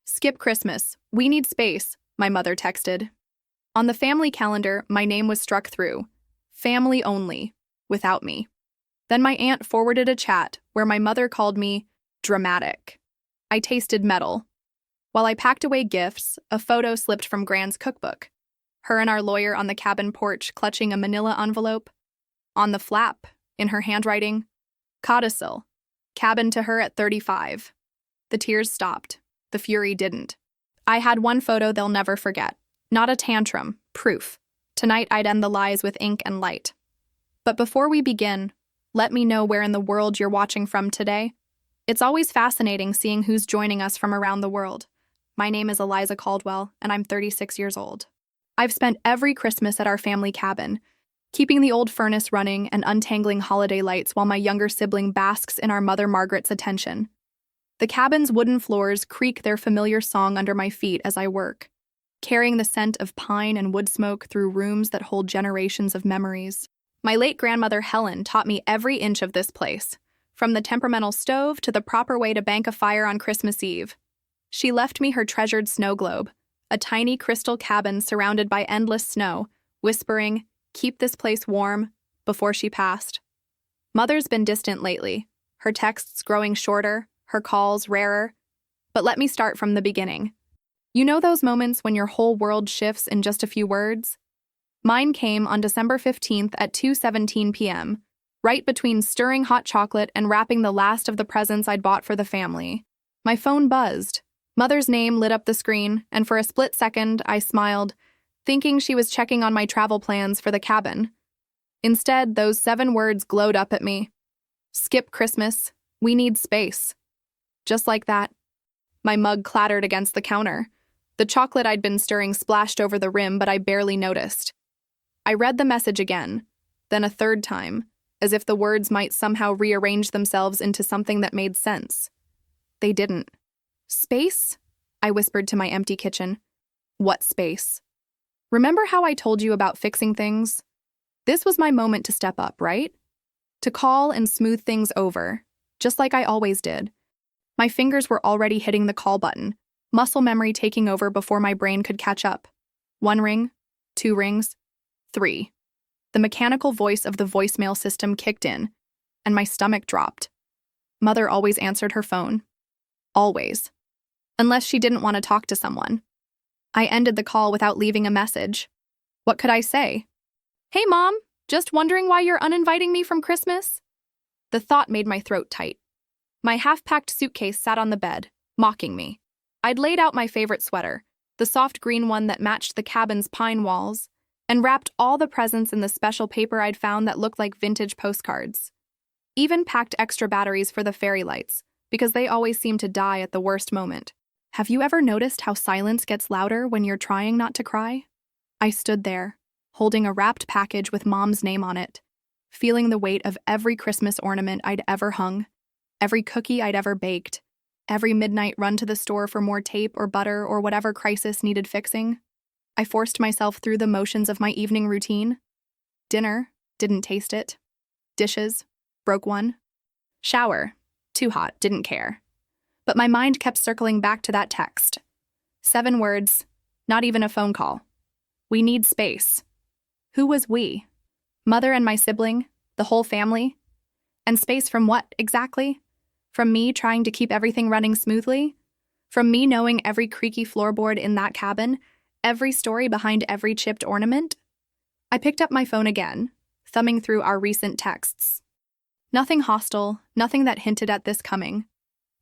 Skip Christmas. We need space, my mother texted. On the family calendar, my name was struck through. Family only, without me. Then my aunt forwarded a chat where my mother called me dramatic. I tasted metal. While I packed away gifts, a photo slipped from Gran's cookbook. Her and our lawyer on the cabin porch clutching a manila envelope. On the flap, in her handwriting, codicil. Cabin to her at 35. The tears stopped. The fury didn't. I had one photo they'll never forget. Not a tantrum, proof. Tonight I'd end the lies with ink and light. But before we begin, let me know where in the world you're watching from today. It's always fascinating seeing who's joining us from around the world. My name is Eliza Caldwell, and I'm 36 years old. I've spent every Christmas at our family cabin, keeping the old furnace running and untangling holiday lights while my younger sibling basks in our mother Margaret's attention. The cabin's wooden floors creak their familiar song under my feet as I work, carrying the scent of pine and wood smoke through rooms that hold generations of memories. My late grandmother Helen taught me every inch of this place, from the temperamental stove to the proper way to bank a fire on Christmas Eve. She left me her treasured snow globe, a tiny crystal cabin surrounded by endless snow, whispering, "Keep this place warm," before she passed. Mother's been distant lately, her texts growing shorter, her calls rarer. But let me start from the beginning. You know those moments when your whole world shifts in just a few words? Mine came on December 15th at 2:17 p.m., right between stirring hot chocolate and wrapping the last of the presents I'd bought for the family. My phone buzzed. Mother's name lit up the screen, and for a split second, I smiled, thinking she was checking on my travel plans for the cabin. Instead, those 7 words glowed up at me. Skip Christmas. We need space. Just like that. My mug clattered against the counter. The chocolate I'd been stirring splashed over the rim, but I barely noticed. I read the message again, then a third time, as if the words might somehow rearrange themselves into something that made sense. They didn't. Space? I whispered to my empty kitchen. What space? Remember how I told you about fixing things? This was my moment to step up, right? To call and smooth things over, just like I always did. My fingers were already hitting the call button, muscle memory taking over before my brain could catch up. 1 ring, 2 rings, 3. The mechanical voice of the voicemail system kicked in, and my stomach dropped. Mother always answered her phone. Always. Unless she didn't want to talk to someone. I ended the call without leaving a message. What could I say? "Hey, Mom, just wondering why you're uninviting me from Christmas?" The thought made my throat tight. My half-packed suitcase sat on the bed, mocking me. I'd laid out my favorite sweater, the soft green one that matched the cabin's pine walls, and wrapped all the presents in the special paper I'd found that looked like vintage postcards. Even packed extra batteries for the fairy lights, because they always seem to die at the worst moment. Have you ever noticed how silence gets louder when you're trying not to cry? I stood there, holding a wrapped package with Mom's name on it, feeling the weight of every Christmas ornament I'd ever hung, every cookie I'd ever baked, every midnight run to the store for more tape or butter or whatever crisis needed fixing. I forced myself through the motions of my evening routine. Dinner, didn't taste it. Dishes, broke one. Shower, too hot, didn't care. But my mind kept circling back to that text. 7 words, not even a phone call. We need space. Who was we? Mother and my sibling, the whole family? And space from what, exactly? From me trying to keep everything running smoothly? From me knowing every creaky floorboard in that cabin? Every story behind every chipped ornament? I picked up my phone again, thumbing through our recent texts. Nothing hostile, nothing that hinted at this coming.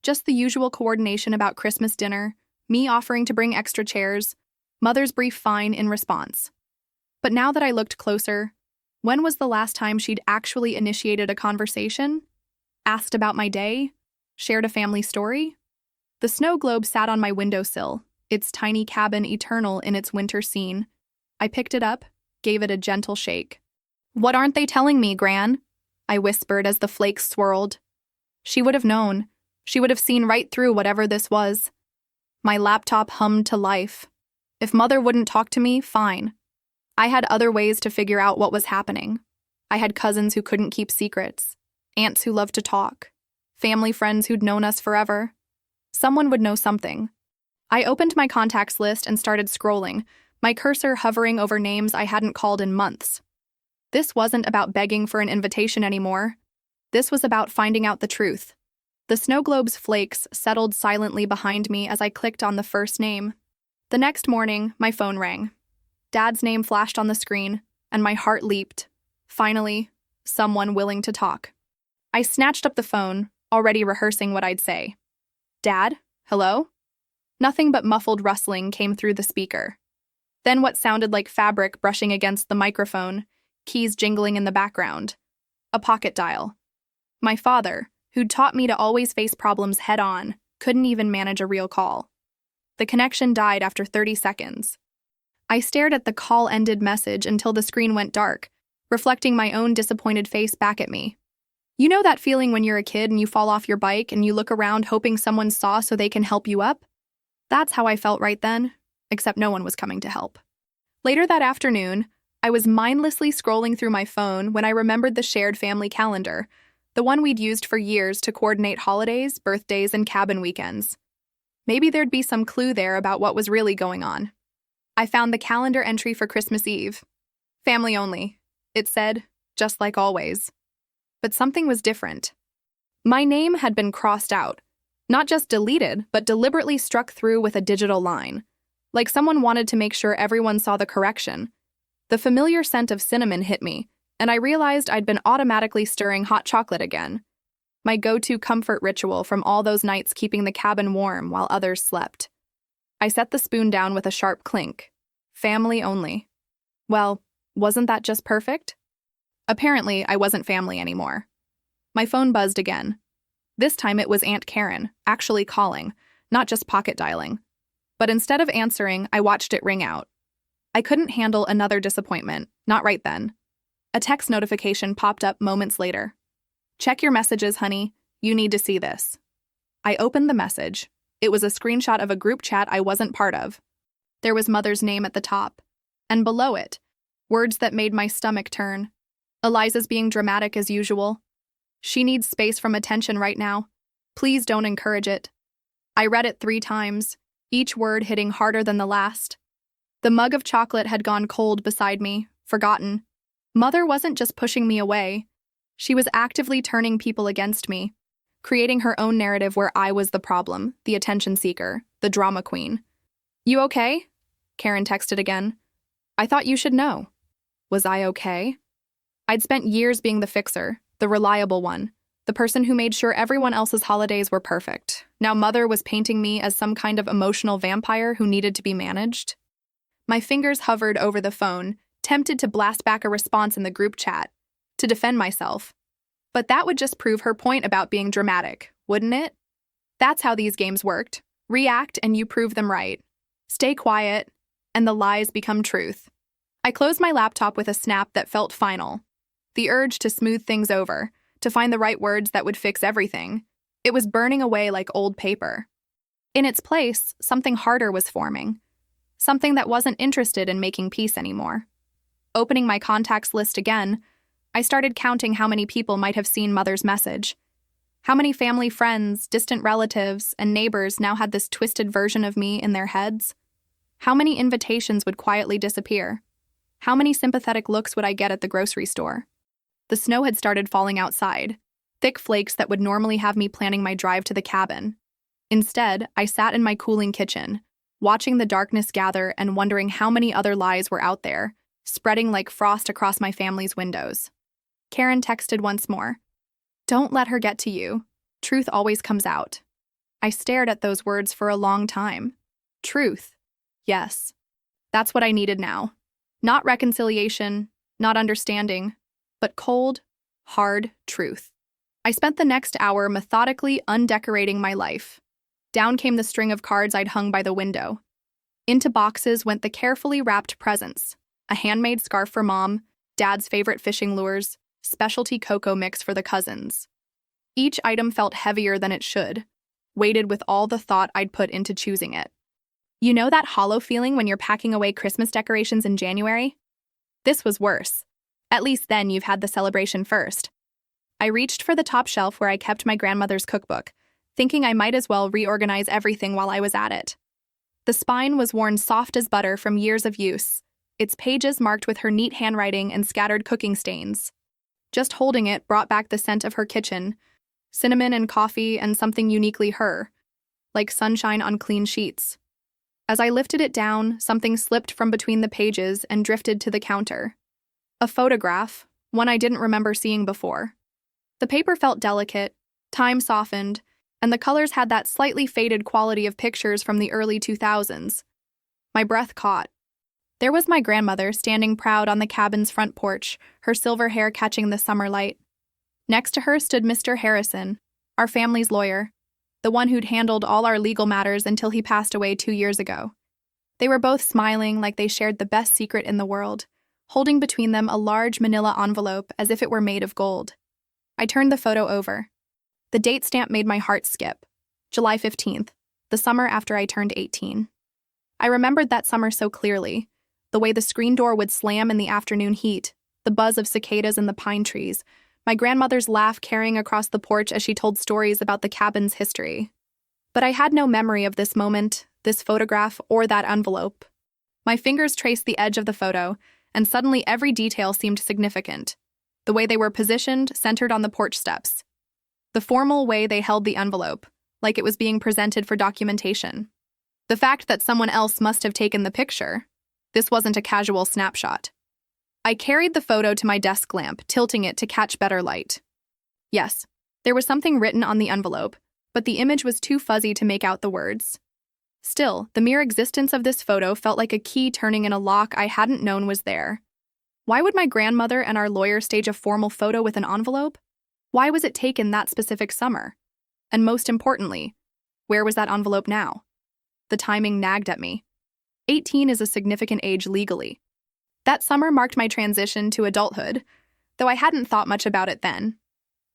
Just the usual coordination about Christmas dinner, me offering to bring extra chairs, Mother's brief fine in response. But now that I looked closer, when was the last time she'd actually initiated a conversation? Asked about my day? Shared a family story? The snow globe sat on my windowsill, its tiny cabin eternal in its winter scene. I picked it up, gave it a gentle shake. "What aren't they telling me, Gran?" I whispered as the flakes swirled. She would have known. She would have seen right through whatever this was. My laptop hummed to life. If Mother wouldn't talk to me, fine. I had other ways to figure out what was happening. I had cousins who couldn't keep secrets, aunts who loved to talk, family friends who'd known us forever. Someone would know something. I opened my contacts list and started scrolling, my cursor hovering over names I hadn't called in months. This wasn't about begging for an invitation anymore. This was about finding out the truth. The snow globe's flakes settled silently behind me as I clicked on the first name. The next morning, my phone rang. Dad's name flashed on the screen, and my heart leaped. Finally, someone willing to talk. I snatched up the phone, already rehearsing what I'd say. "Dad? Hello?" Nothing but muffled rustling came through the speaker. Then what sounded like fabric brushing against the microphone, keys jingling in the background. A pocket dial. My father, who'd taught me to always face problems head-on, couldn't even manage a real call. The connection died after 30 seconds. I stared at the call-ended message until the screen went dark, reflecting my own disappointed face back at me. You know that feeling when you're a kid and you fall off your bike and you look around hoping someone saw so they can help you up? That's how I felt right then, except no one was coming to help. Later that afternoon, I was mindlessly scrolling through my phone when I remembered the shared family calendar, the one we'd used for years to coordinate holidays, birthdays, and cabin weekends. Maybe there'd be some clue there about what was really going on. I found the calendar entry for Christmas Eve. Family only, it said, just like always. But something was different. My name had been crossed out, not just deleted, but deliberately struck through with a digital line, like someone wanted to make sure everyone saw the correction. The familiar scent of cinnamon hit me, and I realized I'd been automatically stirring hot chocolate again, my go-to comfort ritual from all those nights keeping the cabin warm while others slept. I set the spoon down with a sharp clink. Family only. Well, wasn't that just perfect? Apparently, I wasn't family anymore. My phone buzzed again. This time it was Aunt Karen, actually calling, not just pocket dialing. But instead of answering, I watched it ring out. I couldn't handle another disappointment, not right then. A text notification popped up moments later. "Check your messages, honey. You need to see this." I opened the message. It was a screenshot of a group chat I wasn't part of. There was Mother's name at the top, and below it, words that made my stomach turn. "Eliza's being dramatic as usual. She needs space from attention right now. Please don't encourage it." I read it 3 times, each word hitting harder than the last. The mug of chocolate had gone cold beside me, forgotten. Mother wasn't just pushing me away. She was actively turning people against me, creating her own narrative where I was the problem, the attention seeker, the drama queen. "You okay?" Karen texted again. "I thought you should know." Was I okay? I'd spent years being the fixer, the reliable one, the person who made sure everyone else's holidays were perfect. Now Mother was painting me as some kind of emotional vampire who needed to be managed. My fingers hovered over the phone, tempted to blast back a response in the group chat, to defend myself. But that would just prove her point about being dramatic, wouldn't it? That's how these games worked. React and you prove them right. Stay quiet, and the lies become truth. I closed my laptop with a snap that felt final. The urge to smooth things over, to find the right words that would fix everything. It was burning away like old paper. In its place, something harder was forming. Something that wasn't interested in making peace anymore. Opening my contacts list again, I started counting how many people might have seen Mother's message. How many family friends, distant relatives, and neighbors now had this twisted version of me in their heads? How many invitations would quietly disappear? How many sympathetic looks would I get at the grocery store? The snow had started falling outside, thick flakes that would normally have me planning my drive to the cabin. Instead, I sat in my cooling kitchen, watching the darkness gather and wondering how many other lies were out there, spreading like frost across my family's windows. Karen texted once more. "Don't let her get to you. Truth always comes out." I stared at those words for a long time. Truth. Yes. That's what I needed now. Not reconciliation, not understanding, but cold, hard truth. I spent the next hour methodically undecorating my life. Down came the string of cards I'd hung by the window. Into boxes went the carefully wrapped presents. A handmade scarf for Mom, Dad's favorite fishing lures, specialty cocoa mix for the cousins. Each item felt heavier than it should, weighted with all the thought I'd put into choosing it. You know that hollow feeling when you're packing away Christmas decorations in January? This was worse. At least then you've had the celebration first. I reached for the top shelf where I kept my grandmother's cookbook, thinking I might as well reorganize everything while I was at it. The spine was worn soft as butter from years of use, its pages marked with her neat handwriting and scattered cooking stains. Just holding it brought back the scent of her kitchen, cinnamon and coffee and something uniquely her, like sunshine on clean sheets. As I lifted it down, something slipped from between the pages and drifted to the counter. A photograph, one I didn't remember seeing before. The paper felt delicate, time softened, and the colors had that slightly faded quality of pictures from the early 2000s. My breath caught. There was my grandmother standing proud on the cabin's front porch, her silver hair catching the summer light. Next to her stood Mr. Harrison, our family's lawyer, the one who'd handled all our legal matters until he passed away 2 years ago. They were both smiling like they shared the best secret in the world, holding between them a large manila envelope as if it were made of gold. I turned the photo over. The date stamp made my heart skip. July 15th, the summer after I turned 18. I remembered that summer so clearly, the way the screen door would slam in the afternoon heat, the buzz of cicadas in the pine trees, my grandmother's laugh carrying across the porch as she told stories about the cabin's history. But I had no memory of this moment, this photograph, or that envelope. My fingers traced the edge of the photo, and suddenly every detail seemed significant. The way they were positioned, centered on the porch steps. The formal way they held the envelope, like it was being presented for documentation. The fact that someone else must have taken the picture. This wasn't a casual snapshot. I carried the photo to my desk lamp, tilting it to catch better light. Yes, there was something written on the envelope, but the image was too fuzzy to make out the words. Still, the mere existence of this photo felt like a key turning in a lock I hadn't known was there. Why would my grandmother and our lawyer stage a formal photo with an envelope? Why was it taken that specific summer? And most importantly, where was that envelope now? The timing nagged at me. 18 is a significant age legally. That summer marked my transition to adulthood, though I hadn't thought much about it then.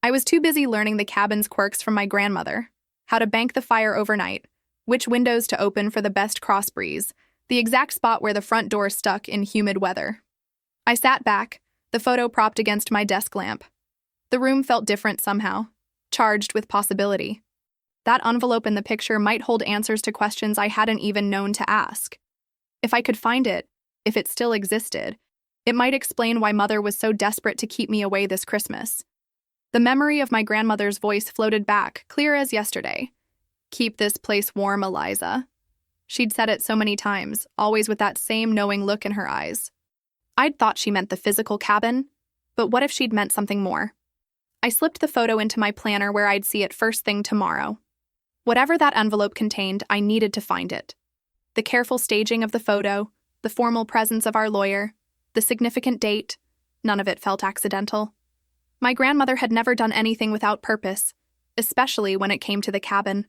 I was too busy learning the cabin's quirks from my grandmother, how to bank the fire overnight, which windows to open for the best cross breeze, the exact spot where the front door stuck in humid weather. I sat back, the photo propped against my desk lamp. The room felt different somehow, charged with possibility. That envelope in the picture might hold answers to questions I hadn't even known to ask. If I could find it, if it still existed, it might explain why Mother was so desperate to keep me away this Christmas. The memory of my grandmother's voice floated back, clear as yesterday. "Keep this place warm, Eliza." She'd said it so many times, always with that same knowing look in her eyes. I'd thought she meant the physical cabin, but what if she'd meant something more? I slipped the photo into my planner where I'd see it first thing tomorrow. Whatever that envelope contained, I needed to find it. The careful staging of the photo, the formal presence of our lawyer, the significant date, none of it felt accidental. My grandmother had never done anything without purpose, especially when it came to the cabin.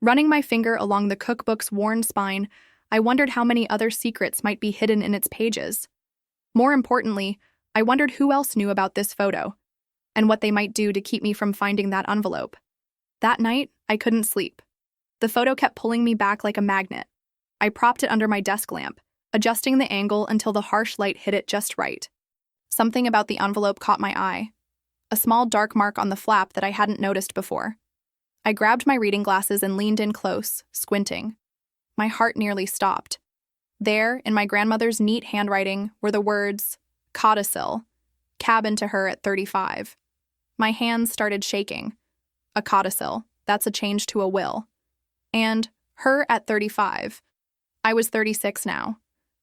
Running my finger along the cookbook's worn spine, I wondered how many other secrets might be hidden in its pages. More importantly, I wondered who else knew about this photo, and what they might do to keep me from finding that envelope. That night, I couldn't sleep. The photo kept pulling me back like a magnet. I propped it under my desk lamp, adjusting the angle until the harsh light hit it just right. Something about the envelope caught my eye. A small dark mark on the flap that I hadn't noticed before. I grabbed my reading glasses and leaned in close, squinting. My heart nearly stopped. There, in my grandmother's neat handwriting, were the words, "Codicil, cabin to her at 35. My hands started shaking. A codicil, that's a change to a will. And her at 35. I was 36 now.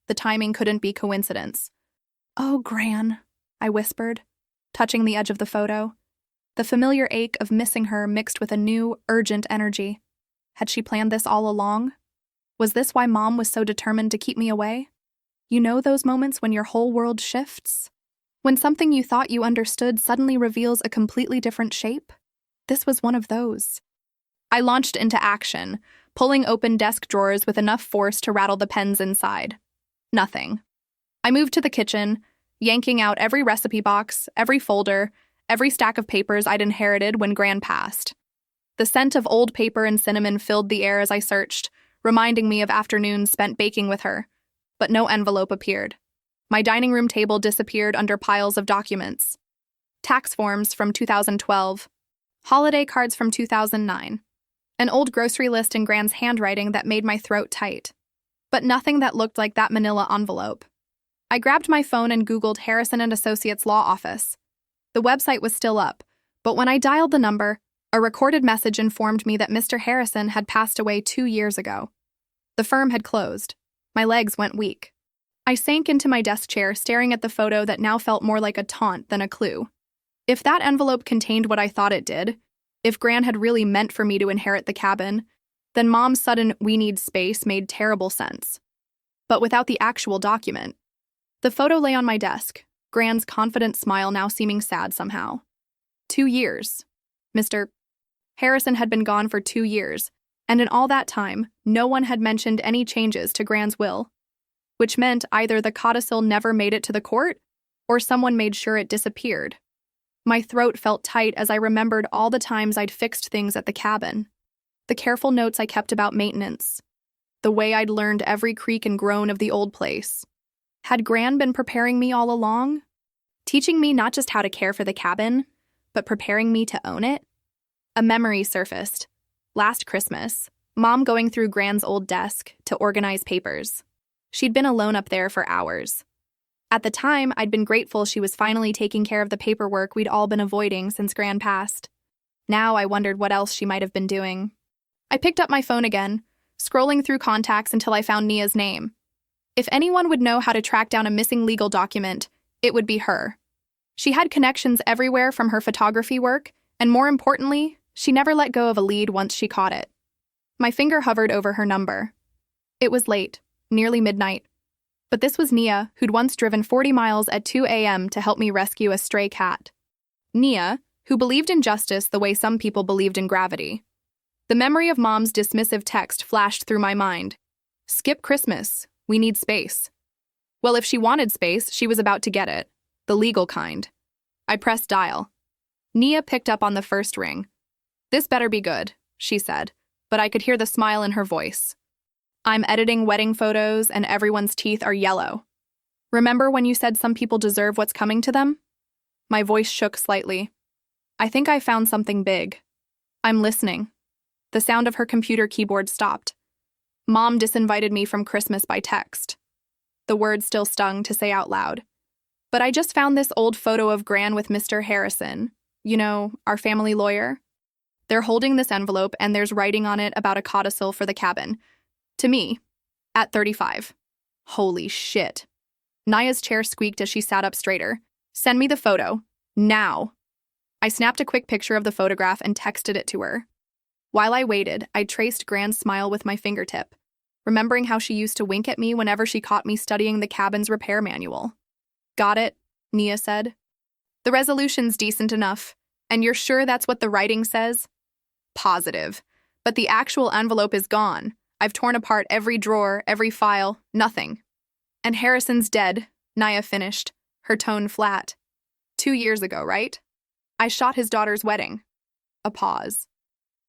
The timing couldn't be coincidence. "Oh, Gran," I whispered, touching the edge of the photo. The familiar ache of missing her mixed with a new, urgent energy. Had she planned this all along? Was this why Mom was so determined to keep me away? You know those moments when your whole world shifts? When something you thought you understood suddenly reveals a completely different shape? This was one of those. I launched into action, pulling open desk drawers with enough force to rattle the pens inside. Nothing. I moved to the kitchen, yanking out every recipe box, every folder, every stack of papers I'd inherited when Gran passed. The scent of old paper and cinnamon filled the air as I searched, reminding me of afternoons spent baking with her. But no envelope appeared. My dining room table disappeared under piles of documents. Tax forms from 2012. Holiday cards from 2009. An old grocery list in Gran's handwriting that made my throat tight. but nothing that looked like that manila envelope. I grabbed my phone and Googled Harrison and Associates Law Office. The website was still up, but when I dialed the number, a recorded message informed me that Mr. Harrison had passed away 2 years ago. The firm had closed. My legs went weak. I sank into my desk chair, staring at the photo that now felt more like a taunt than a clue. If that envelope contained what I thought it did, if Gran had really meant for me to inherit the cabin, then Mom's sudden "we need space" made terrible sense. But without the actual document. The photo lay on my desk, Gran's confident smile now seeming sad somehow. 2 years. Mr. Harrison had been gone for 2 years, and in all that time, no one had mentioned any changes to Gran's will, which meant either the codicil never made it to the court, or someone made sure it disappeared. My throat felt tight as I remembered all the times I'd fixed things at the cabin, the careful notes I kept about maintenance, the way I'd learned every creak and groan of the old place. Had Gran been preparing me all along? Teaching me not just how to care for the cabin, but preparing me to own it? A memory surfaced. Last Christmas, Mom going through Gran's old desk to organize papers. She'd been alone up there for hours. At the time, I'd been grateful she was finally taking care of the paperwork we'd all been avoiding since Gran passed. Now I wondered what else she might have been doing. I picked up my phone again, scrolling through contacts until I found Nia's name. If anyone would know how to track down a missing legal document, it would be her. She had connections everywhere from her photography work, and more importantly, she never let go of a lead once she caught it. My finger hovered over her number. It was late, nearly midnight. But this was Nia, who'd once driven 40 miles at 2 a.m. to help me rescue a stray cat. Nia, who believed in justice the way some people believed in gravity. The memory of Mom's dismissive text flashed through my mind. Skip Christmas. We need space. Well, if she wanted space, she was about to get it. The legal kind. I pressed dial. Nia picked up on the first ring. This better be good, she said, but I could hear the smile in her voice. I'm editing wedding photos and everyone's teeth are yellow. Remember when you said some people deserve what's coming to them? My voice shook slightly. I think I found something big. I'm listening. The sound of her computer keyboard stopped. Mom disinvited me from Christmas by text. The words still stung to say out loud. But I just found this old photo of Gran with Mr. Harrison. You know, our family lawyer. They're holding this envelope and there's writing on it about a codicil for the cabin. To me, at 35. Holy shit. Nia's chair squeaked as she sat up straighter. Send me the photo. Now. I snapped a quick picture of the photograph and texted it to her. While I waited, I traced Gran's smile with my fingertip, remembering how she used to wink at me whenever she caught me studying the cabin's repair manual. Got it, Nia said. The resolution's decent enough, and you're sure that's what the writing says? Positive. But the actual envelope is gone. I've torn apart every drawer, every file, nothing. And Harrison's dead, Nia finished, her tone flat. 2 years ago, right? I shot his daughter's wedding. A pause.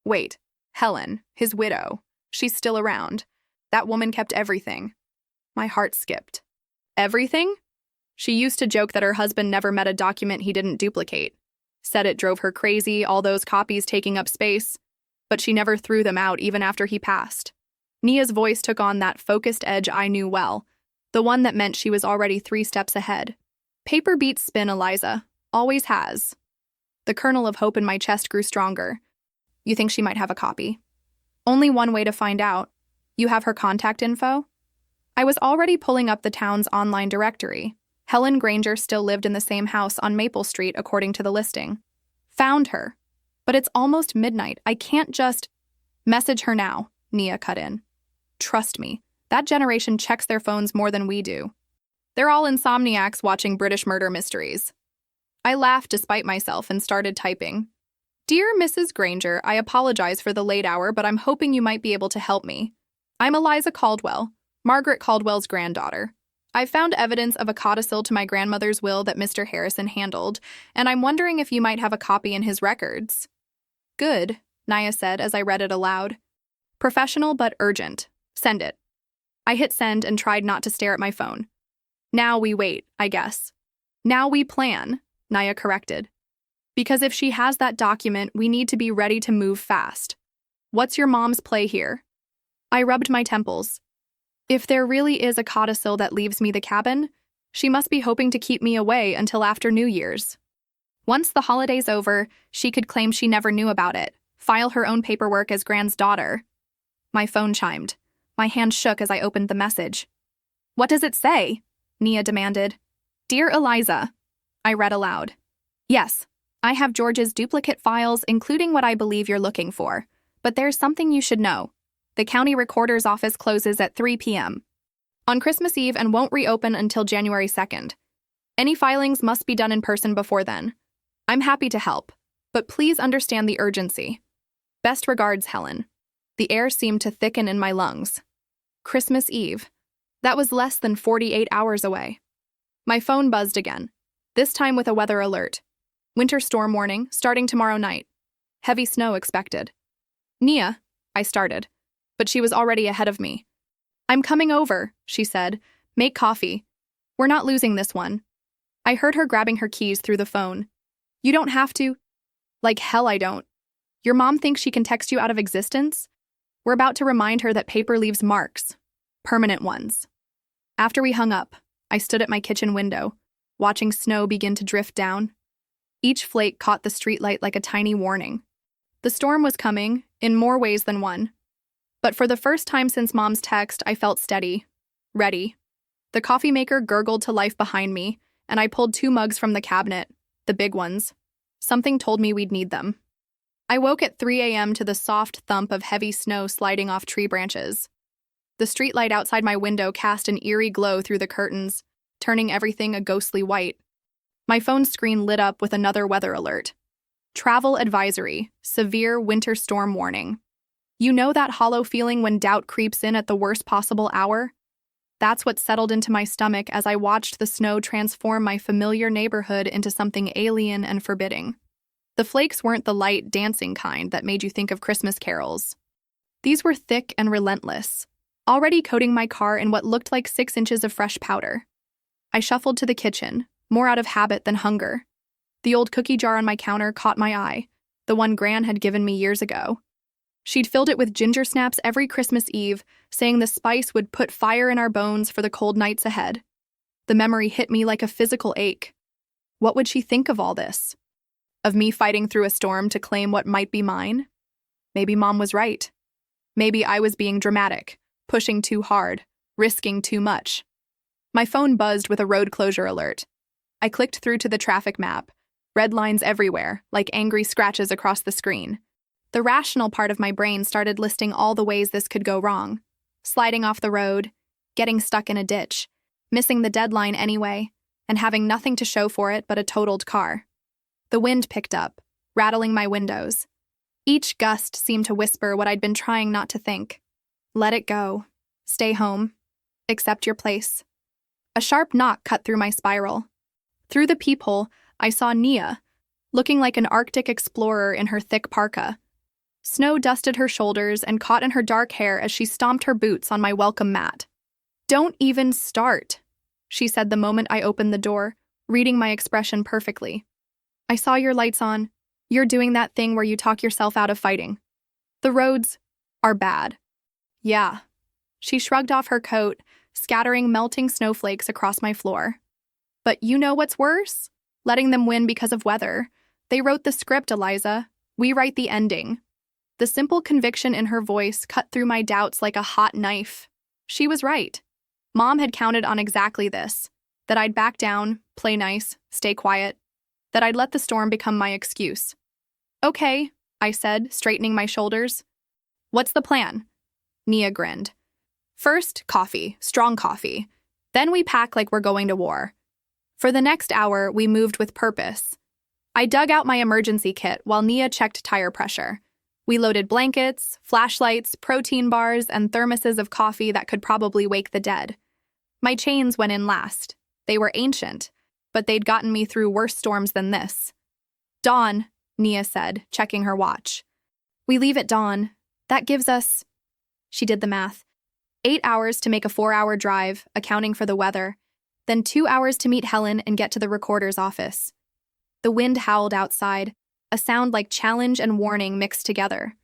Wait, Helen, his widow. She's still around. That woman kept everything. My heart skipped. Everything? She used to joke that her husband never met a document he didn't duplicate. Said it drove her crazy, all those copies taking up space. But she never threw them out even after he passed. Nia's voice took on that focused edge I knew well, the one that meant she was already 3 steps ahead. Paper beats spin, Eliza. Always has. The kernel of hope in my chest grew stronger. You think she might have a copy? Only one way to find out. You have her contact info? I was already pulling up the town's online directory. Helen Granger still lived in the same house on Maple Street according to the listing. Found her. But it's almost midnight. I can't just... Message her now, Nia cut in. Trust me, that generation checks their phones more than we do. They're all insomniacs watching British murder mysteries. I laughed despite myself and started typing. Dear Mrs. Granger, I apologize for the late hour, but I'm hoping you might be able to help me. I'm Eliza Caldwell, Margaret Caldwell's granddaughter. I've found evidence of a codicil to my grandmother's will that Mr. Harrison handled, and I'm wondering if you might have a copy in his records. Good, Nia said as I read it aloud. Professional but urgent. Send it. I hit send and tried not to stare at my phone. Now we wait, I guess. Now we plan, Nia corrected. Because if she has that document, we need to be ready to move fast. What's your mom's play here? I rubbed my temples. If there really is a codicil that leaves me the cabin, she must be hoping to keep me away until after New Year's. Once the holiday's over, she could claim she never knew about it, file her own paperwork as Gran's daughter. My phone chimed. My hand shook as I opened the message. "What does it say?" Nia demanded. "Dear Eliza," I read aloud. "Yes, I have George's duplicate files, including what I believe you're looking for. But there's something you should know. The county recorder's office closes at 3 p.m. on Christmas Eve and won't reopen until January 2nd. Any filings must be done in person before then. I'm happy to help, but please understand the urgency. Best regards, Helen." The air seemed to thicken in my lungs. Christmas Eve. That was less than 48 hours away. My phone buzzed again, this time with a weather alert. Winter storm warning, starting tomorrow night. Heavy snow expected. "Nia," I started, but she was already ahead of me. "I'm coming over," she said. "Make coffee. We're not losing this one." I heard her grabbing her keys through the phone. "You don't have to." "Like hell I don't. Your mom thinks she can text you out of existence?" We're about to remind her that paper leaves marks. Permanent ones. After we hung up, I stood at my kitchen window, watching snow begin to drift down. Each flake caught the streetlight like a tiny warning. The storm was coming, in more ways than one. But for the first time since Mom's text, I felt steady. Ready. The coffee maker gurgled to life behind me, and I pulled 2 mugs from the cabinet, the big ones. Something told me we'd need them. I woke at 3 a.m. to the soft thump of heavy snow sliding off tree branches. The streetlight outside my window cast an eerie glow through the curtains, turning everything a ghostly white. My phone screen lit up with another weather alert. Travel advisory, severe winter storm warning. You know that hollow feeling when doubt creeps in at the worst possible hour? That's what settled into my stomach as I watched the snow transform my familiar neighborhood into something alien and forbidding. The flakes weren't the light, dancing kind that made you think of Christmas carols. These were thick and relentless, already coating my car in what looked like 6 inches of fresh powder. I shuffled to the kitchen, more out of habit than hunger. The old cookie jar on my counter caught my eye, the one Gran had given me years ago. She'd filled it with ginger snaps every Christmas Eve, saying the spice would put fire in our bones for the cold nights ahead. The memory hit me like a physical ache. What would she think of all this? Of me fighting through a storm to claim what might be mine? Maybe Mom was right. Maybe I was being dramatic, pushing too hard, risking too much. My phone buzzed with a road closure alert. I clicked through to the traffic map, red lines everywhere, like angry scratches across the screen. The rational part of my brain started listing all the ways this could go wrong. Sliding off the road, getting stuck in a ditch, missing the deadline anyway, and having nothing to show for it but a totaled car. The wind picked up, rattling my windows. Each gust seemed to whisper what I'd been trying not to think. Let it go. Stay home. Accept your place. A sharp knock cut through my spiral. Through the peephole, I saw Nia, looking like an Arctic explorer in her thick parka. Snow dusted her shoulders and caught in her dark hair as she stomped her boots on my welcome mat. "Don't even start," she said the moment I opened the door, reading my expression perfectly. "I saw your lights on. You're doing that thing where you talk yourself out of fighting. The roads are bad." "Yeah." She shrugged off her coat, scattering melting snowflakes across my floor. "But you know what's worse? Letting them win because of weather. They wrote the script, Eliza. We write the ending." The simple conviction in her voice cut through my doubts like a hot knife. She was right. Mom had counted on exactly this, that I'd back down, play nice, stay quiet, that I'd let the storm become my excuse. "Okay," I said, straightening my shoulders. "What's the plan?" Nia grinned. "First, coffee, strong coffee. Then we pack like we're going to war." For the next hour, we moved with purpose. I dug out my emergency kit while Nia checked tire pressure. We loaded blankets, flashlights, protein bars, and thermoses of coffee that could probably wake the dead. My chains went in last. They were ancient, but they'd gotten me through worse storms than this. "Dawn," Nia said, checking her watch. "We leave at dawn. That gives us..." She did the math. 8 hours to make a 4-hour drive, accounting for the weather, then 2 hours to meet Helen and get to the recorder's office. The wind howled outside, a sound like challenge and warning mixed together.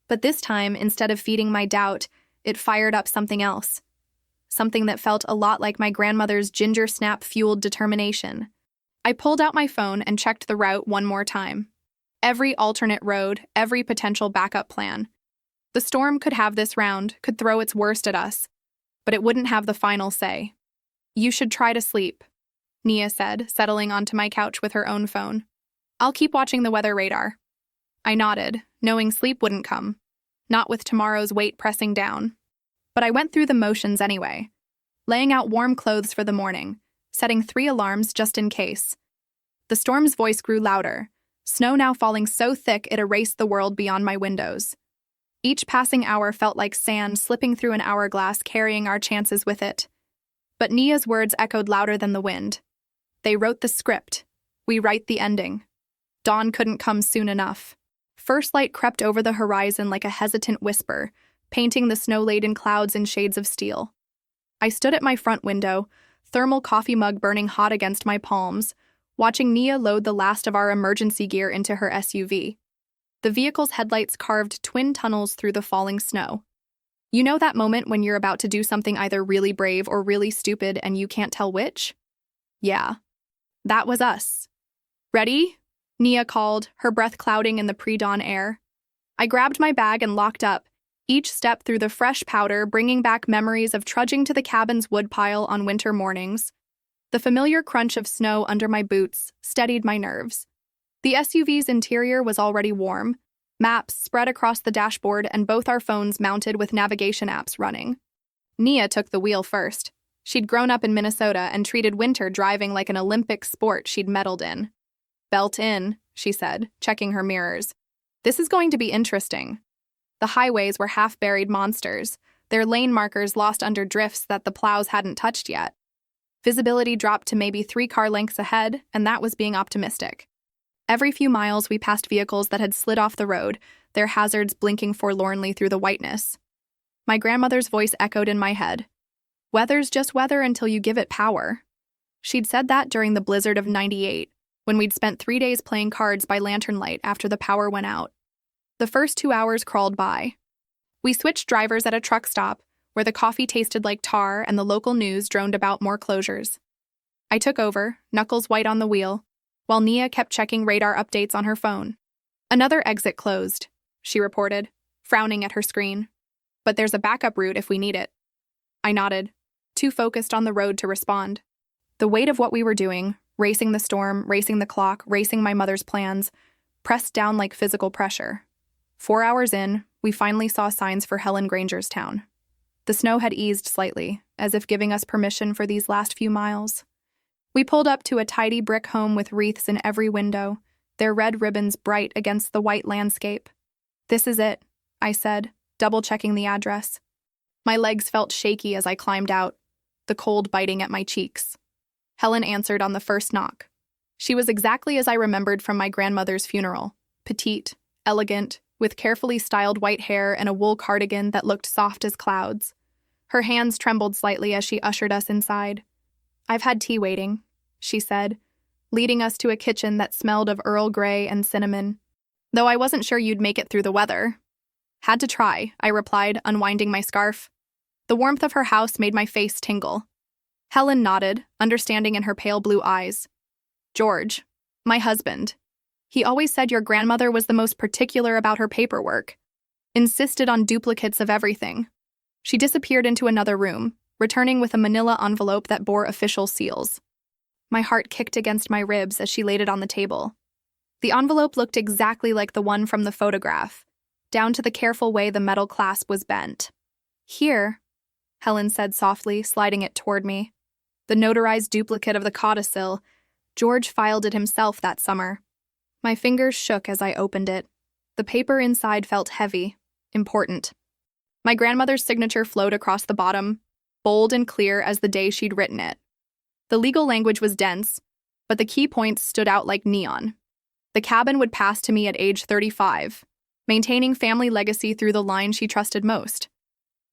But this time, instead of feeding my doubt, it fired up something else. something that felt a lot like my grandmother's ginger snap-fueled determination. I pulled out my phone and checked the route one more time. Every alternate road, every potential backup plan. The storm could have this round, could throw its worst at us, but it wouldn't have the final say. "You should try to sleep," Nia said, settling onto my couch with her own phone. "I'll keep watching the weather radar." I nodded, knowing sleep wouldn't come, not with tomorrow's weight pressing down. But I went through the motions anyway, laying out warm clothes for the morning, setting 3 alarms just in case. The storm's voice grew louder, snow now falling so thick it erased the world beyond my windows. Each passing hour felt like sand slipping through an hourglass, carrying our chances with it. But Nia's words echoed louder than the wind. They wrote the script. We write the ending. Dawn couldn't come soon enough. First light crept over the horizon like a hesitant whisper, painting the snow-laden clouds in shades of steel. I stood at my front window, thermal coffee mug burning hot against my palms, watching Nia load the last of our emergency gear into her SUV. The vehicle's headlights carved twin tunnels through the falling snow. You know that moment when you're about to do something either really brave or really stupid and you can't tell which? Yeah, that was us. "Ready?" Nia called, her breath clouding in the pre-dawn air. I grabbed my bag and locked up, each step through the fresh powder bringing back memories of trudging to the cabin's woodpile on winter mornings. The familiar crunch of snow under my boots steadied my nerves. The SUV's interior was already warm, maps spread across the dashboard and both our phones mounted with navigation apps running. Nia took the wheel first. She'd grown up in Minnesota and treated winter driving like an Olympic sport she'd medaled in. "Belt in," she said, checking her mirrors. "This is going to be interesting." The highways were half-buried monsters, their lane markers lost under drifts that the plows hadn't touched yet. Visibility dropped to maybe 3 car lengths ahead, and that was being optimistic. Every few miles, we passed vehicles that had slid off the road, their hazards blinking forlornly through the whiteness. My grandmother's voice echoed in my head. "Weather's just weather until you give it power." She'd said that during the blizzard of '98, when we'd spent 3 days playing cards by lantern light after the power went out. The first 2 hours crawled by. We switched drivers at a truck stop, where the coffee tasted like tar and the local news droned about more closures. I took over, knuckles white on the wheel, while Nia kept checking radar updates on her phone. "Another exit closed," she reported, frowning at her screen. "But there's a backup route if we need it." I nodded, too focused on the road to respond. The weight of what we were doing, racing the storm, racing the clock, racing my mother's plans, pressed down like physical pressure. 4 hours in, we finally saw signs for Helen Granger's town. The snow had eased slightly, as if giving us permission for these last few miles. We pulled up to a tidy brick home with wreaths in every window, their red ribbons bright against the white landscape. "This is it," I said, double-checking the address. My legs felt shaky as I climbed out, the cold biting at my cheeks. Helen answered on the first knock. She was exactly as I remembered from my grandmother's funeral, petite, elegant, with carefully styled white hair and a wool cardigan that looked soft as clouds. Her hands trembled slightly as she ushered us inside. "I've had tea waiting," she said, leading us to a kitchen that smelled of Earl Grey and cinnamon. "Though I wasn't sure you'd make it through the weather." "Had to try," I replied, unwinding my scarf. The warmth of her house made my face tingle. Helen nodded, understanding in her pale blue eyes. "George, my husband. He always said your grandmother was the most particular about her paperwork. Insisted on duplicates of everything." She disappeared into another room, returning with a manila envelope that bore official seals. My heart kicked against my ribs as she laid it on the table. The envelope looked exactly like the one from the photograph, down to the careful way the metal clasp was bent. "Here," Helen said softly, sliding it toward me. The notarized duplicate of the codicil. George filed it himself that summer. My fingers shook as I opened it. The paper inside felt heavy, important. My grandmother's signature flowed across the bottom, bold and clear as the day she'd written it. The legal language was dense, but the key points stood out like neon. The cabin would pass to me at age 35, maintaining family legacy through the line she trusted most.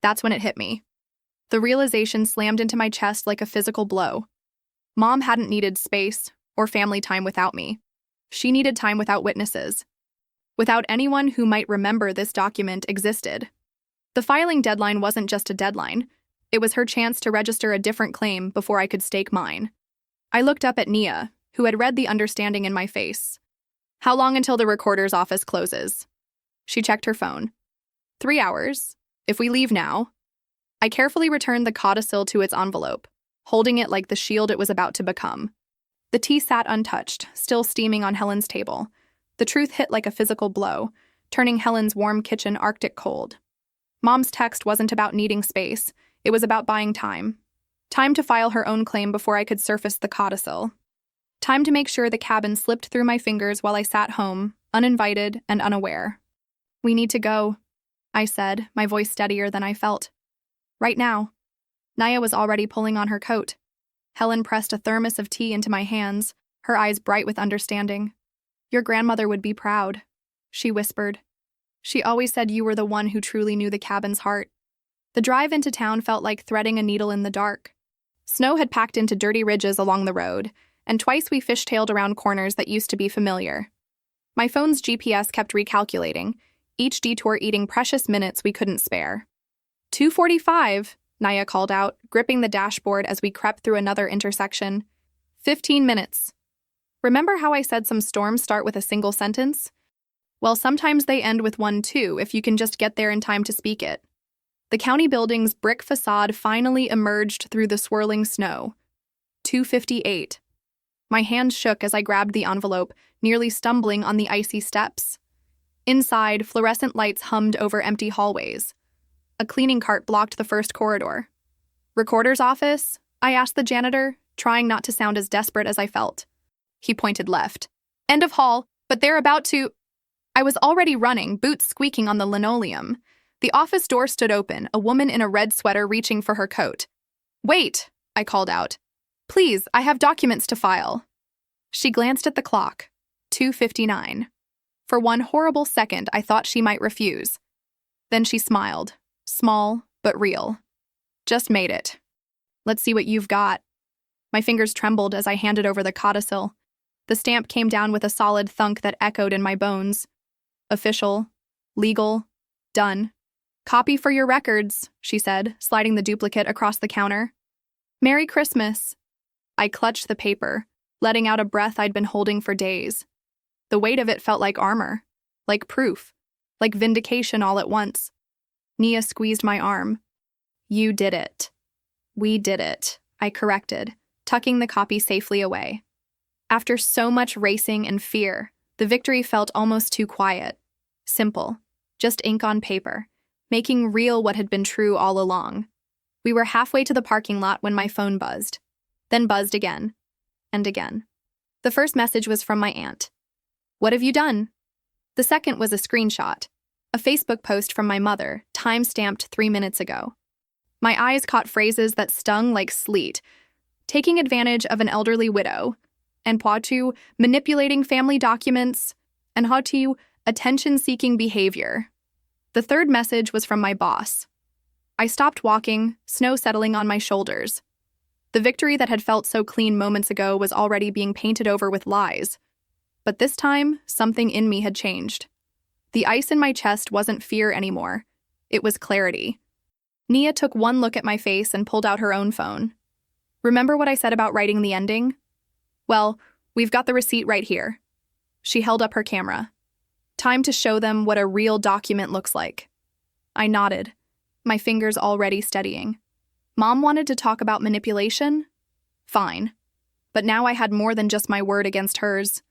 That's when it hit me. The realization slammed into my chest like a physical blow. Mom hadn't needed space or family time without me. She needed time without witnesses, without anyone who might remember this document existed. The filing deadline wasn't just a deadline. It was her chance to register a different claim before I could stake mine. I looked up at Nia, who had read the understanding in my face. How long until the recorder's office closes? She checked her phone. 3 hours, if we leave now. I carefully returned the codicil to its envelope, holding it like the shield it was about to become. The tea sat untouched, still steaming on Helen's table. The truth hit like a physical blow, turning Helen's warm kitchen Arctic cold. Mom's text wasn't about needing space, it was about buying time. Time to file her own claim before I could surface the codicil. Time to make sure the cabin slipped through my fingers while I sat home, uninvited and unaware. We need to go, I said, my voice steadier than I felt. Right now. Nia was already pulling on her coat. Helen pressed a thermos of tea into my hands, her eyes bright with understanding. Your grandmother would be proud, she whispered. She always said you were the one who truly knew the cabin's heart. The drive into town felt like threading a needle in the dark. Snow had packed into dirty ridges along the road, and twice we fishtailed around corners that used to be familiar. My phone's GPS kept recalculating, each detour eating precious minutes we couldn't spare. 2:45, Nia called out, gripping the dashboard as we crept through another intersection. 15 minutes. Remember how I said some storms start with a single sentence? Well, sometimes they end with one too, if you can just get there in time to speak it. The county building's brick facade finally emerged through the swirling snow. 2:58. My hands shook as I grabbed the envelope, nearly stumbling on the icy steps. Inside, fluorescent lights hummed over empty hallways. A cleaning cart blocked the first corridor. Recorder's office? I asked the janitor, trying not to sound as desperate as I felt. He pointed left. End of hall, but they're about to... I was already running, boots squeaking on the linoleum. The office door stood open, a woman in a red sweater reaching for her coat. Wait, I called out. Please, I have documents to file. She glanced at the clock. 2:59. For one horrible second, I thought she might refuse. Then she smiled. Small, but real. Just made it. Let's see what you've got. My fingers trembled as I handed over the codicil. The stamp came down with a solid thunk that echoed in my bones. Official. Legal. Done. Copy for your records, she said, sliding the duplicate across the counter. Merry Christmas. I clutched the paper, letting out a breath I'd been holding for days. The weight of it felt like armor, like proof, like vindication all at once. Nia squeezed my arm. You did it. We did it, I corrected, tucking the copy safely away. After so much racing and fear, the victory felt almost too quiet. Simple, just ink on paper, making real what had been true all along. We were halfway to the parking lot when my phone buzzed, then buzzed again, and again. The first message was from my aunt. What have you done? The second was a screenshot, a Facebook post from my mother, time-stamped 3 minutes ago. My eyes caught phrases that stung like sleet. Taking advantage of an elderly widow, and Poitou, manipulating family documents, and Hautiu, attention-seeking behavior. The third message was from my boss. I stopped walking, snow settling on my shoulders. The victory that had felt so clean moments ago was already being painted over with lies. But this time, something in me had changed. The ice in my chest wasn't fear anymore. It was clarity. Nia took one look at my face and pulled out her own phone. Remember what I said about writing the ending? Well, we've got the receipt right here. She held up her camera. Time to show them what a real document looks like. I nodded, my fingers already steadying. Mom wanted to talk about manipulation? Fine. But now I had more than just my word against hers.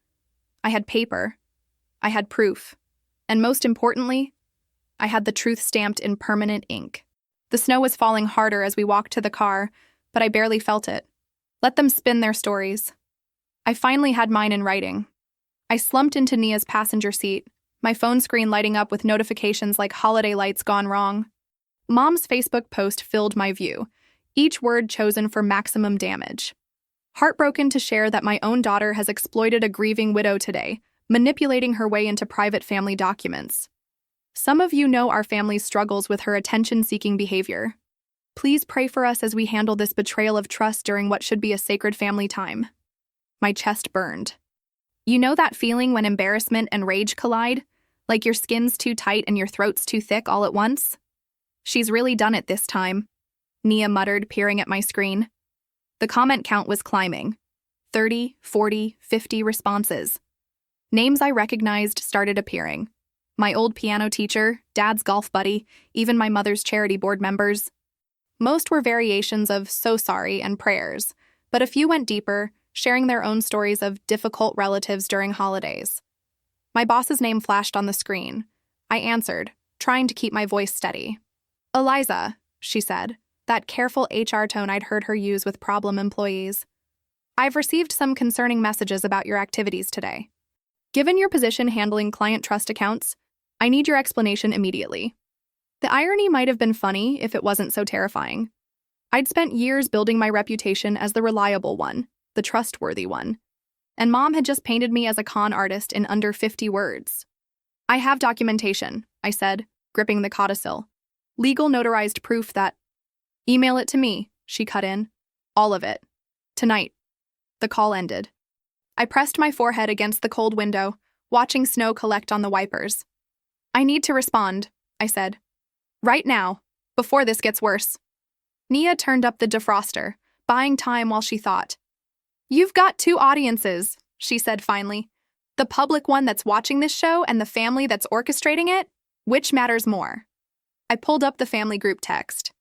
I had paper. I had proof. And most importantly, I had the truth stamped in permanent ink. The snow was falling harder as we walked to the car, but I barely felt it. Let them spin their stories. I finally had mine in writing. I slumped into Nia's passenger seat, my phone screen lighting up with notifications like holiday lights gone wrong. Mom's Facebook post filled my view, each word chosen for maximum damage. Heartbroken to share that my own daughter has exploited a grieving widow today, manipulating her way into private family documents. Some of you know our family's struggles with her attention-seeking behavior. Please pray for us as we handle this betrayal of trust during what should be a sacred family time. My chest burned. You know that feeling when embarrassment and rage collide? Like your skin's too tight and your throat's too thick all at once? She's really done it this time. Nia muttered, peering at my screen. The comment count was climbing. 30, 40, 50 responses. Names I recognized started appearing. My old piano teacher, Dad's golf buddy, even my mother's charity board members. Most were variations of "so sorry" and prayers, but a few went deeper, sharing their own stories of difficult relatives during holidays. My boss's name flashed on the screen. I answered, trying to keep my voice steady. "Eliza," she said, that careful HR tone I'd heard her use with problem employees. "I've received some concerning messages about your activities today. Given your position handling client trust accounts, I need your explanation immediately." The irony might have been funny if it wasn't so terrifying. I'd spent years building my reputation as the reliable one, the trustworthy one, and Mom had just painted me as a con artist in under 50 words. "I have documentation," I said, gripping the codicil. "Legal notarized proof that—" "Email it to me," she cut in. "All of it. Tonight." The call ended. I pressed my forehead against the cold window, watching snow collect on the wipers. "I need to respond," I said. "Right now, before this gets worse." Nia turned up the defroster, buying time while she thought. "You've got two audiences," she said finally. "The public one that's watching this show and the family that's orchestrating it. Which matters more?" I pulled up the family group text.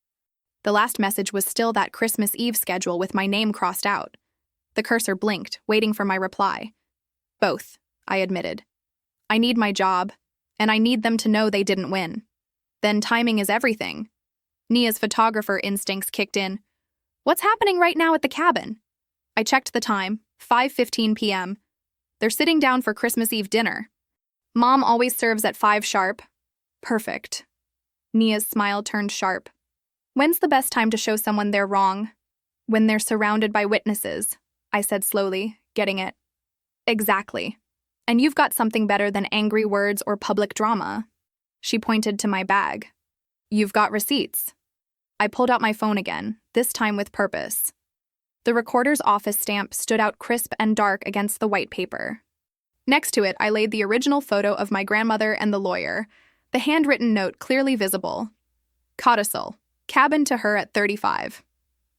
The last message was still that Christmas Eve schedule with my name crossed out. The cursor blinked, waiting for my reply. "Both," I admitted. "I need my job, and I need them to know they didn't win. Then timing is everything." Nia's photographer instincts kicked in. "What's happening right now at the cabin?" I checked the time, 5:15 p.m. "They're sitting down for Christmas Eve dinner. Mom always serves at 5 sharp. "Perfect." Nia's smile turned sharp. "When's the best time to show someone they're wrong?" "When they're surrounded by witnesses," I said slowly, getting it. "Exactly. And you've got something better than angry words or public drama." She pointed to my bag. "You've got receipts." I pulled out my phone again, this time with purpose. The recorder's office stamp stood out crisp and dark against the white paper. Next to it, I laid the original photo of my grandmother and the lawyer, the handwritten note clearly visible. "Codicil. Cabin to her at 35.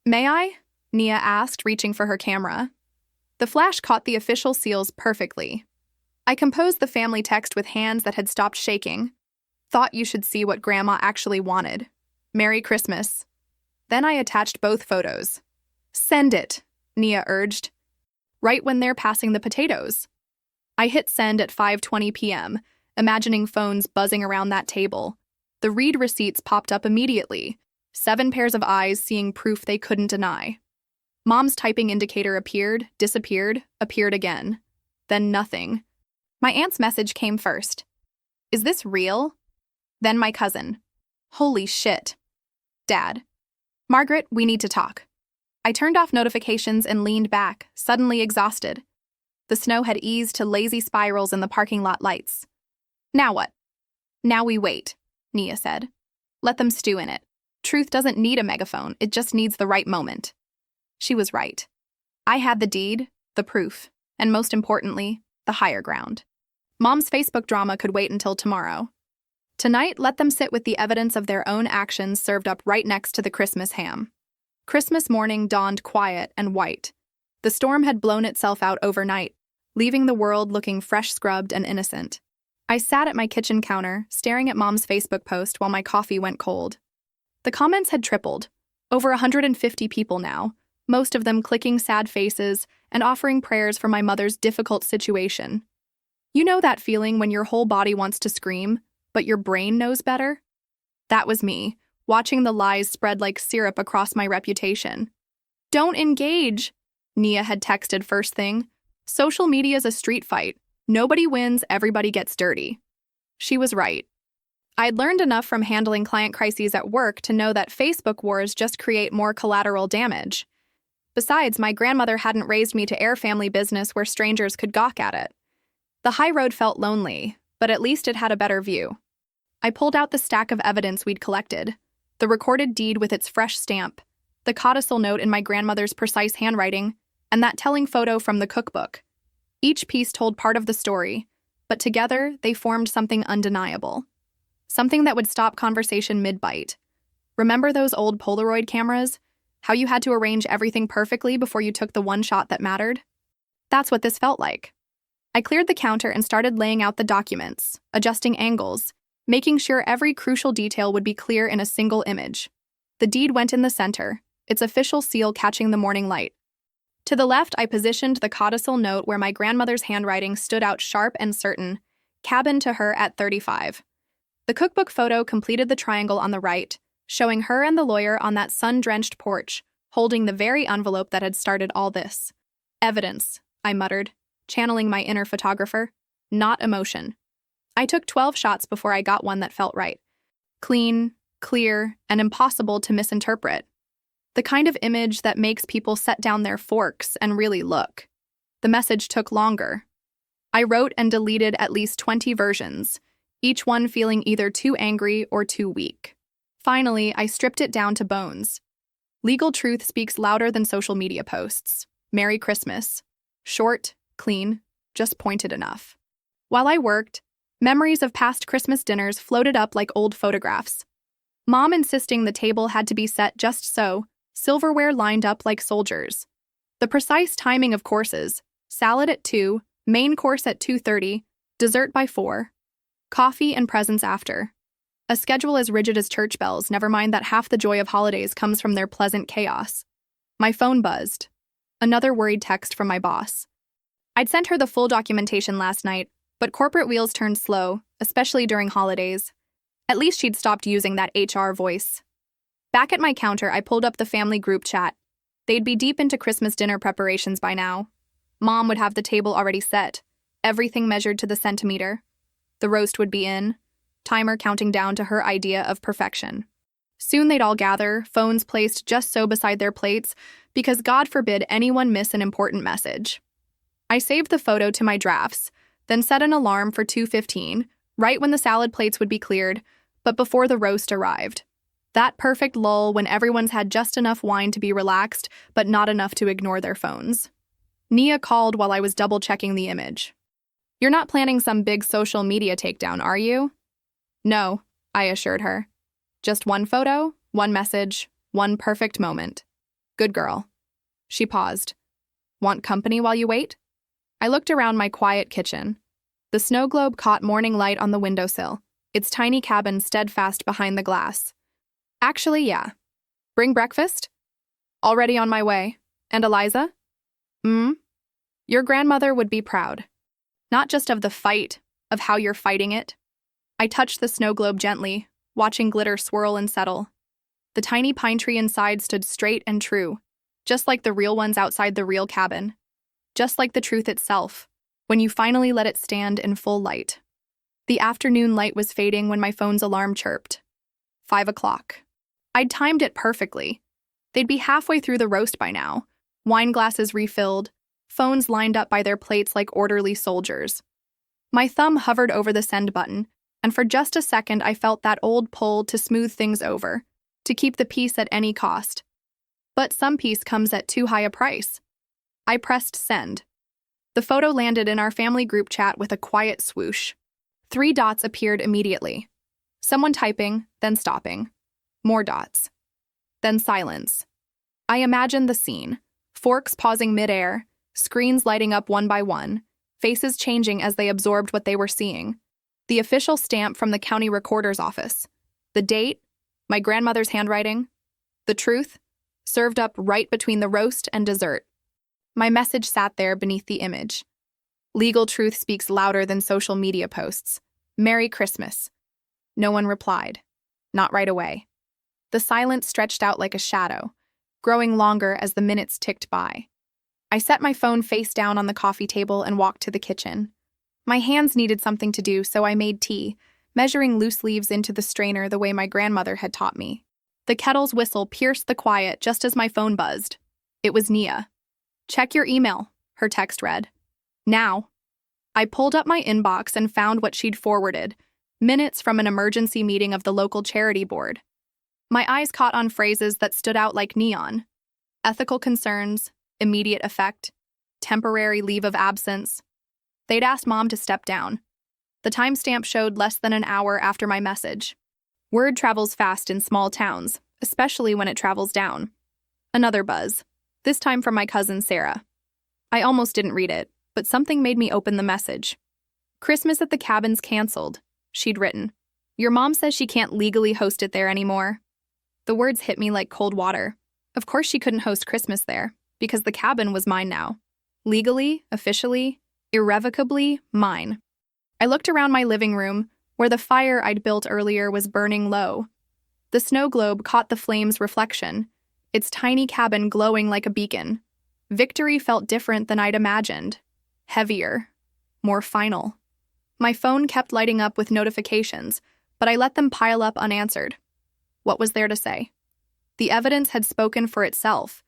"May I?" Nia asked, reaching for her camera. The flash caught the official seals perfectly. I composed the family text with hands that had stopped shaking. "Thought you should see what Grandma actually wanted. Merry Christmas." Then I attached both photos. "Send it," Nia urged. "Right when they're passing the potatoes." I hit send at 5:20 p.m., imagining phones buzzing around that table. The read receipts popped up immediately, 7 pairs of eyes seeing proof they couldn't deny. Mom's typing indicator appeared, disappeared, appeared again. Then nothing. My aunt's message came first. "Is this real?" Then my cousin. "Holy shit." Dad. "Margaret, we need to talk." I turned off notifications and leaned back, suddenly exhausted. The snow had eased to lazy spirals in the parking lot lights. "Now what?" "Now we wait," Nia said. "Let them stew in it. Truth doesn't need a megaphone, it just needs the right moment." She was right. I had the deed, the proof, and most importantly, the higher ground. Mom's Facebook drama could wait until tomorrow. Tonight, let them sit with the evidence of their own actions served up right next to the Christmas ham. Christmas morning dawned quiet and white. The storm had blown itself out overnight, leaving the world looking fresh-scrubbed and innocent. I sat at my kitchen counter, staring at Mom's Facebook post while my coffee went cold. The comments had tripled, over 150 people now, most of them clicking sad faces and offering prayers for my mother's difficult situation. You know that feeling when your whole body wants to scream, but your brain knows better? That was me, watching the lies spread like syrup across my reputation. "Don't engage," Nia had texted first thing. "Social media's a street fight. Nobody wins, everybody gets dirty." She was right. I'd learned enough from handling client crises at work to know that Facebook wars just create more collateral damage. Besides, my grandmother hadn't raised me to air family business where strangers could gawk at it. The high road felt lonely, but at least it had a better view. I pulled out the stack of evidence we'd collected, the recorded deed with its fresh stamp, the codicil note in my grandmother's precise handwriting, and that telling photo from the cookbook. Each piece told part of the story, but together they formed something undeniable. Something that would stop conversation mid-bite. Remember those old Polaroid cameras? How you had to arrange everything perfectly before you took the one shot that mattered? That's what this felt like. I cleared the counter and started laying out the documents, adjusting angles, making sure every crucial detail would be clear in a single image. The deed went in the center, its official seal catching the morning light. To the left, I positioned the codicil note where my grandmother's handwriting stood out sharp and certain, cabin to her at 35. The cookbook photo completed the triangle on the right, showing her and the lawyer on that sun-drenched porch, holding the very envelope that had started all this. Evidence, I muttered, channeling my inner photographer, not emotion. I took 12 shots before I got one that felt right. Clean, clear, and impossible to misinterpret. The kind of image that makes people set down their forks and really look. The message took longer. I wrote and deleted at least 20 versions, each one feeling either too angry or too weak. Finally, I stripped it down to bones. Legal truth speaks louder than social media posts. Merry Christmas. Short, clean, just pointed enough. While I worked, memories of past Christmas dinners floated up like old photographs. Mom insisting the table had to be set just so, silverware lined up like soldiers. The precise timing of courses, salad at 2, main course at 2:30, dessert by 4, coffee and presents after. A schedule as rigid as church bells, never mind that half the joy of holidays comes from their pleasant chaos. My phone buzzed. Another worried text from my boss. I'd sent her the full documentation last night, but corporate wheels turned slow, especially during holidays. At least she'd stopped using that HR voice. Back at my counter, I pulled up the family group chat. They'd be deep into Christmas dinner preparations by now. Mom would have the table already set, everything measured to the centimeter. The roast would be in, timer counting down to her idea of perfection. Soon they'd all gather, phones placed just so beside their plates, because God forbid anyone miss an important message. I saved the photo to my drafts, then set an alarm for 2:15, right when the salad plates would be cleared, but before the roast arrived. That perfect lull when everyone's had just enough wine to be relaxed, but not enough to ignore their phones. Nia called while I was double-checking the image. "You're not planning some big social media takedown, are you?" "No," I assured her. "Just one photo, one message, one perfect moment. Good girl." She paused. "Want company while you wait?" I looked around my quiet kitchen. The snow globe caught morning light on the windowsill, its tiny cabin steadfast behind the glass. "Actually, yeah. Bring breakfast?" "Already on my way. And Eliza?" Your grandmother would be proud. Not just of the fight, of how you're fighting it." I touched the snow globe gently, watching glitter swirl and settle. The tiny pine tree inside stood straight and true, just like the real ones outside the real cabin. Just like the truth itself, when you finally let it stand in full light. The afternoon light was fading when my phone's alarm chirped. 5 o'clock. I'd timed it perfectly. They'd be halfway through the roast by now, wine glasses refilled, phones lined up by their plates like orderly soldiers. My thumb hovered over the send button, and for just a second I felt that old pull to smooth things over, to keep the peace at any cost. But some peace comes at too high a price. I pressed send. The photo landed in our family group chat with a quiet swoosh. 3 dots appeared immediately. Someone typing, then stopping. More dots. Then silence. I imagined the scene. Forks pausing midair, screens lighting up one by one, faces changing as they absorbed what they were seeing. The official stamp from the county recorder's office. The date, my grandmother's handwriting. The truth, served up right between the roast and dessert. My message sat there beneath the image. Legal truth speaks louder than social media posts. Merry Christmas. No one replied. Not right away. The silence stretched out like a shadow, growing longer as the minutes ticked by. I set my phone face down on the coffee table and walked to the kitchen. My hands needed something to do, so I made tea, measuring loose leaves into the strainer the way my grandmother had taught me. The kettle's whistle pierced the quiet just as my phone buzzed. It was Nia. "Check your email," her text read. "Now." I pulled up my inbox and found what she'd forwarded, minutes from an emergency meeting of the local charity board. My eyes caught on phrases that stood out like neon. Ethical concerns, immediate effect, temporary leave of absence. They'd asked Mom to step down. The timestamp showed less than an hour after my message. Word travels fast in small towns, especially when it travels down. Another buzz, this time from my cousin Sarah. I almost didn't read it, but something made me open the message. Christmas at the cabin's canceled, she'd written. Your mom says she can't legally host it there anymore. The words hit me like cold water. Of course she couldn't host Christmas there, because the cabin was mine now. Legally, officially, irrevocably mine. I looked around my living room, where the fire I'd built earlier was burning low. The snow globe caught the flame's reflection, its tiny cabin glowing like a beacon. Victory felt different than I'd imagined. Heavier. More final. My phone kept lighting up with notifications, but I let them pile up unanswered. What was there to say? The evidence had spoken for itself.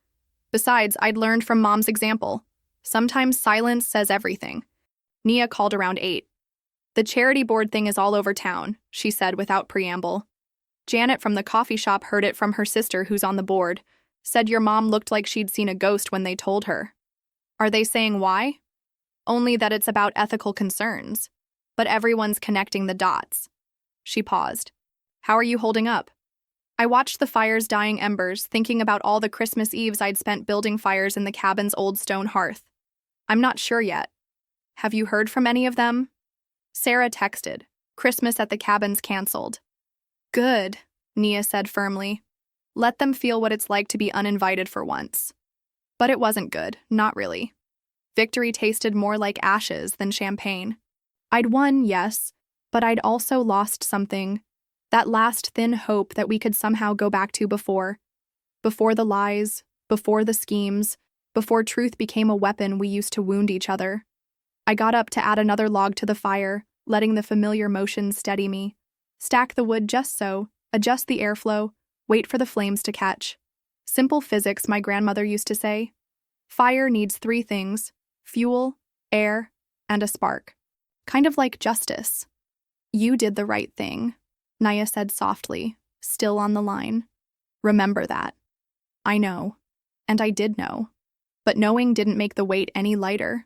Besides, I'd learned from Mom's example. Sometimes silence says everything. Nia called around 8. The charity board thing is all over town, she said without preamble. Janet from the coffee shop heard it from her sister who's on the board, said your mom looked like she'd seen a ghost when they told her. Are they saying why? Only that it's about ethical concerns. But everyone's connecting the dots. She paused. How are you holding up? I watched the fire's dying embers, thinking about all the Christmas Eves I'd spent building fires in the cabin's old stone hearth. I'm not sure yet. Have you heard from any of them? Sarah texted. Christmas at the cabin's canceled. Good, Nia said firmly. Let them feel what it's like to be uninvited for once. But it wasn't good, not really. Victory tasted more like ashes than champagne. I'd won, yes, but I'd also lost something. That last thin hope that we could somehow go back to before. Before the lies, before the schemes, before truth became a weapon we used to wound each other. I got up to add another log to the fire, letting the familiar motion steady me. Stack the wood just so, adjust the airflow, wait for the flames to catch. Simple physics, my grandmother used to say. Fire needs 3 things: fuel, air, and a spark. Kind of like justice. You did the right thing, Nia said softly, still on the line. Remember that. I know. And I did know. But knowing didn't make the weight any lighter.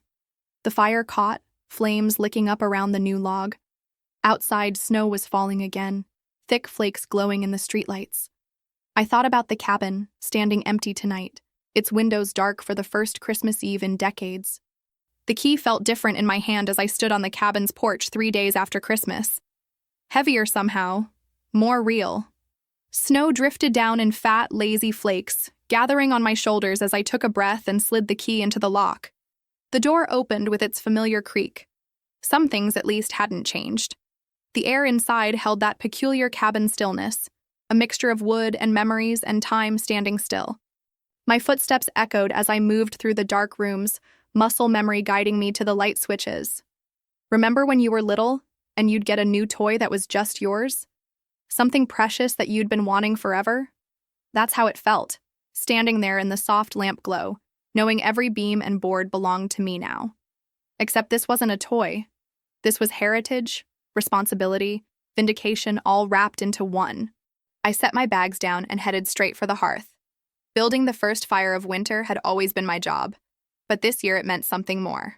The fire caught, flames licking up around the new log. Outside, snow was falling again, thick flakes glowing in the streetlights. I thought about the cabin, standing empty tonight, its windows dark for the first Christmas Eve in decades. The key felt different in my hand as I stood on the cabin's porch 3 days after Christmas. Heavier somehow, more real. Snow drifted down in fat, lazy flakes, gathering on my shoulders as I took a breath and slid the key into the lock. The door opened with its familiar creak. Some things, at least, hadn't changed. The air inside held that peculiar cabin stillness, a mixture of wood and memories and time standing still. My footsteps echoed as I moved through the dark rooms, muscle memory guiding me to the light switches. Remember when you were little and you'd get a new toy that was just yours? Something precious that you'd been wanting forever? That's how it felt, standing there in the soft lamp glow, knowing every beam and board belonged to me now. Except this wasn't a toy. This was heritage, responsibility, vindication all wrapped into one. I set my bags down and headed straight for the hearth. Building the first fire of winter had always been my job, but this year it meant something more.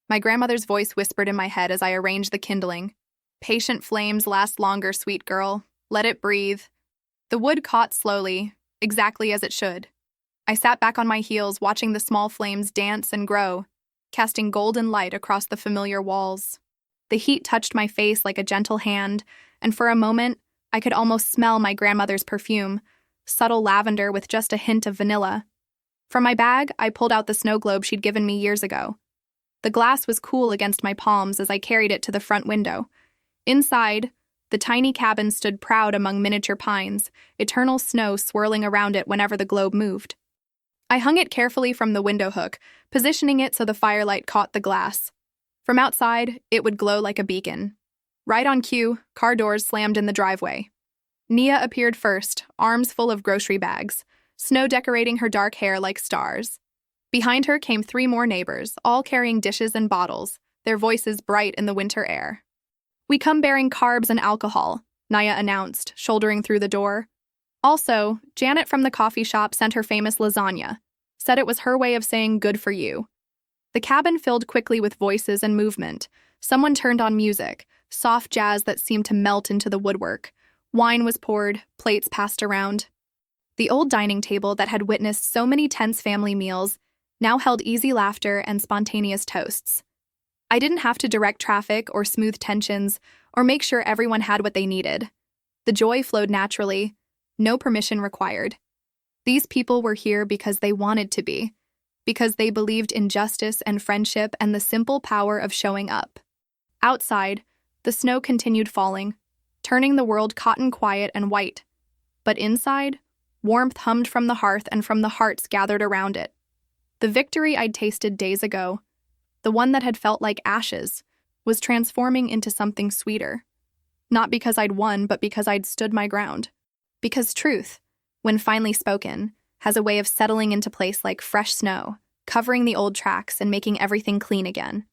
My grandmother's voice whispered in my head as I arranged the kindling. Patient flames last longer, sweet girl. Let it breathe. The wood caught slowly, exactly as it should. I sat back on my heels, watching the small flames dance and grow, casting golden light across the familiar walls. The heat touched my face like a gentle hand, and for a moment, I could almost smell my grandmother's perfume, subtle lavender with just a hint of vanilla. From my bag, I pulled out the snow globe she'd given me years ago. The glass was cool against my palms as I carried it to the front window. Inside, the tiny cabin stood proud among miniature pines, eternal snow swirling around it whenever the globe moved. I hung it carefully from the window hook, positioning it so the firelight caught the glass. From outside, it would glow like a beacon. Right on cue, car doors slammed in the driveway. Nia appeared first, arms full of grocery bags, snow decorating her dark hair like stars. Behind her came 3 more neighbors, all carrying dishes and bottles, their voices bright in the winter air. We come bearing carbs and alcohol, Nia announced, shouldering through the door. Also, Janet from the coffee shop sent her famous lasagna, said it was her way of saying good for you. The cabin filled quickly with voices and movement. Someone turned on music, soft jazz that seemed to melt into the woodwork. Wine was poured, plates passed around. The old dining table that had witnessed so many tense family meals now held easy laughter and spontaneous toasts. I didn't have to direct traffic or smooth tensions or make sure everyone had what they needed. The joy flowed naturally, no permission required. These people were here because they wanted to be, because they believed in justice and friendship and the simple power of showing up. Outside, the snow continued falling, turning the world cotton quiet and white. But inside, warmth hummed from the hearth and from the hearts gathered around it. The victory I'd tasted days ago, the one that had felt like ashes, was transforming into something sweeter. Not because I'd won, but because I'd stood my ground. Because truth, when finally spoken, has a way of settling into place like fresh snow, covering the old tracks and making everything clean again.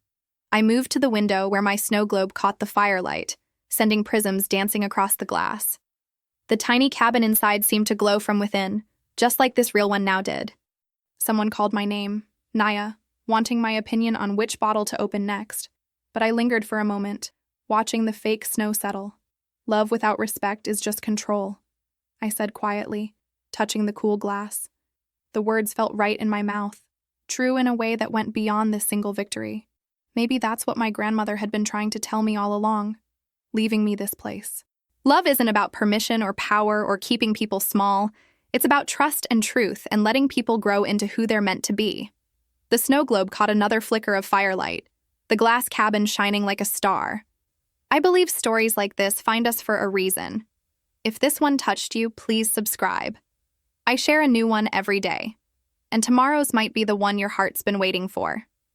I moved to the window where my snow globe caught the firelight, sending prisms dancing across the glass. The tiny cabin inside seemed to glow from within, just like this real one now did. Someone called my name, Naya, wanting my opinion on which bottle to open next, but I lingered for a moment, watching the fake snow settle. Love without respect is just control, I said quietly, touching the cool glass. The words felt right in my mouth, true in a way that went beyond this single victory. Maybe that's what my grandmother had been trying to tell me all along, leaving me this place. Love isn't about permission or power or keeping people small. It's about trust and truth and letting people grow into who they're meant to be. The snow globe caught another flicker of firelight, the glass cabin shining like a star. I believe stories like this find us for a reason. If this one touched you, please subscribe. I share a new one every day, and tomorrow's might be the one your heart's been waiting for.